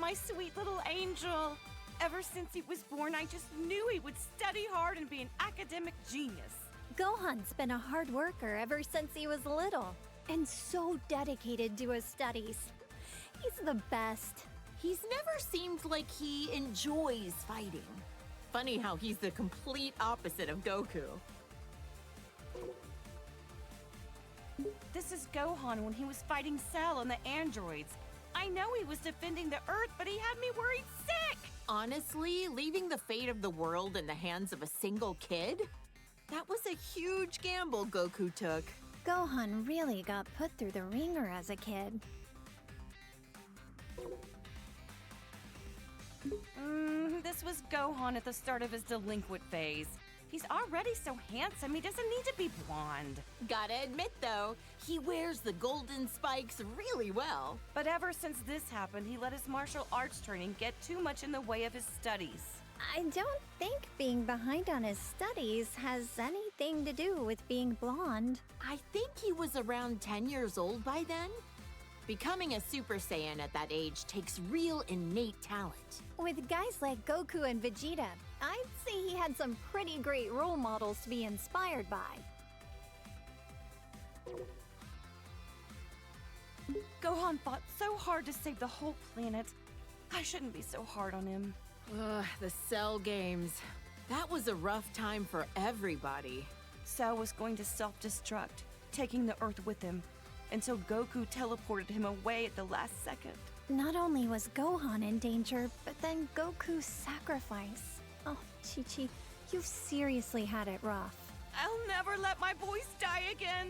my sweet little angel. Ever since he was born, I just knew he would study hard and be an academic genius. Gohan's been a hard worker ever since he was little, and so dedicated to his studies. He's the best. He's never seemed like he enjoys fighting. Funny how he's the complete opposite of Goku. This is Gohan when he was fighting Cell and the androids. I know he was defending the Earth, but he had me worried sick! Honestly, leaving the fate of the world in the hands of a single kid? That was a huge gamble Goku took. Gohan really got put through the ringer as a kid. This was Gohan at the start of his delinquent phase. He's already so handsome, he doesn't need to be blonde. Gotta admit, though, he wears the golden spikes really well. But ever since this happened, he let his martial arts training get too much in the way of his studies. I don't think being behind on his studies has anything to do with being blonde. I think he was around 10 years old by then. Becoming a Super Saiyan at that age takes real innate talent. With guys like Goku and Vegeta, I'd say he had some pretty great role models to be inspired by. Gohan fought so hard to save the whole planet. I shouldn't be so hard on him. Ugh, the Cell games. That was a rough time for everybody. Cell was going to self-destruct, taking the Earth with him, until Goku teleported him away at the last second. Not only was Gohan in danger, but then Goku's sacrifice. Oh, Chi-Chi, you've seriously had it rough. I'll never let my boys die again.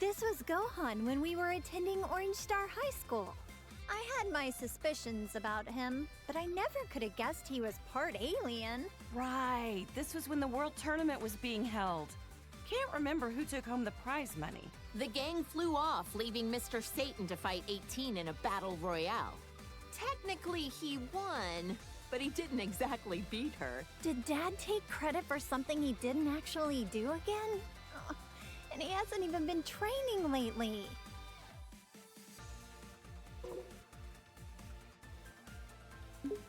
This was Gohan when we were attending Orange Star High School. I had my suspicions about him, but I never could have guessed he was part alien. Right, this was when the World Tournament was being held. Can't remember who took home the prize money. The gang flew off, leaving Mr. Satan to fight 18 in a battle royale. Technically, he won, but he didn't exactly beat her. Did Dad take credit for something he didn't actually do again? Ugh, and he hasn't even been training lately.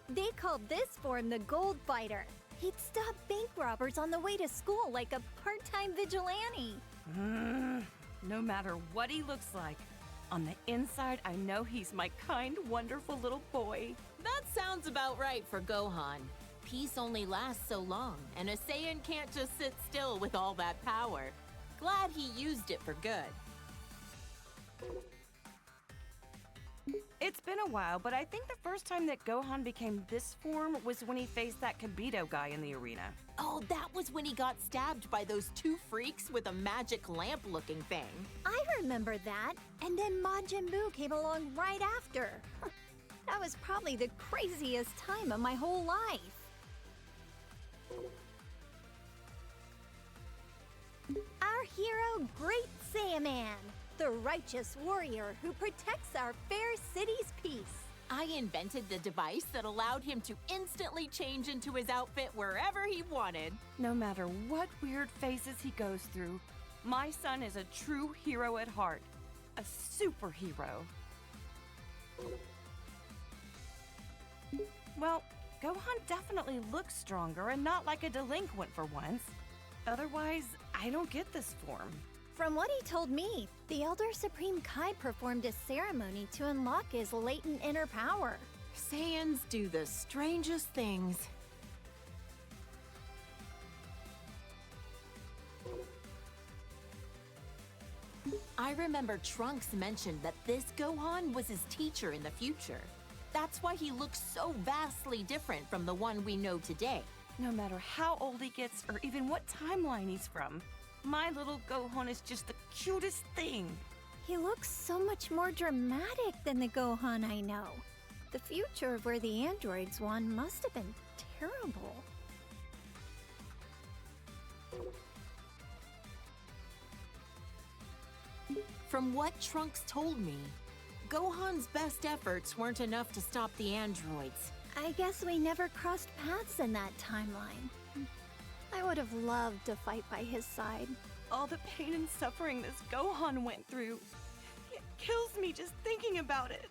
They called this form the Gold Fighter. He'd stop bank robbers on the way to school like a part-time vigilante. No matter what he looks like, on the inside, I know he's my kind, wonderful little boy. That sounds about right for Gohan. Peace only lasts so long, and a Saiyan can't just sit still with all that power. Glad he used it for good. It's been a while, but I think the first time that Gohan became this form was when he faced that Kibito guy in the arena. Oh, that was when he got stabbed by those two freaks with a magic lamp-looking thing. I remember that, and then Majin Buu came along right after. That was probably the craziest time of my whole life. Our hero, Great Saiyaman, the righteous warrior who protects our fair city's peace. I invented the device that allowed him to instantly change into his outfit wherever he wanted. No matter what weird phases he goes through, my son is a true hero at heart. A superhero. Well, Gohan definitely looks stronger and not like a delinquent for once. Otherwise, I don't get this form. From what he told me, the Elder Supreme Kai performed a ceremony to unlock his latent inner power. Saiyans do the strangest things. I remember Trunks mentioned that this Gohan was his teacher in the future. That's why he looks so vastly different from the one we know today. No matter how old he gets or even what timeline he's from, my little Gohan is just the cutest thing. He looks so much more dramatic than the Gohan I know. The future of where the androids won must have been terrible. From what Trunks told me, Gohan's best efforts weren't enough to stop the androids. I guess we never crossed paths in that timeline. I would have loved to fight by his side. All the pain and suffering this Gohan went through. kills me just thinking about it.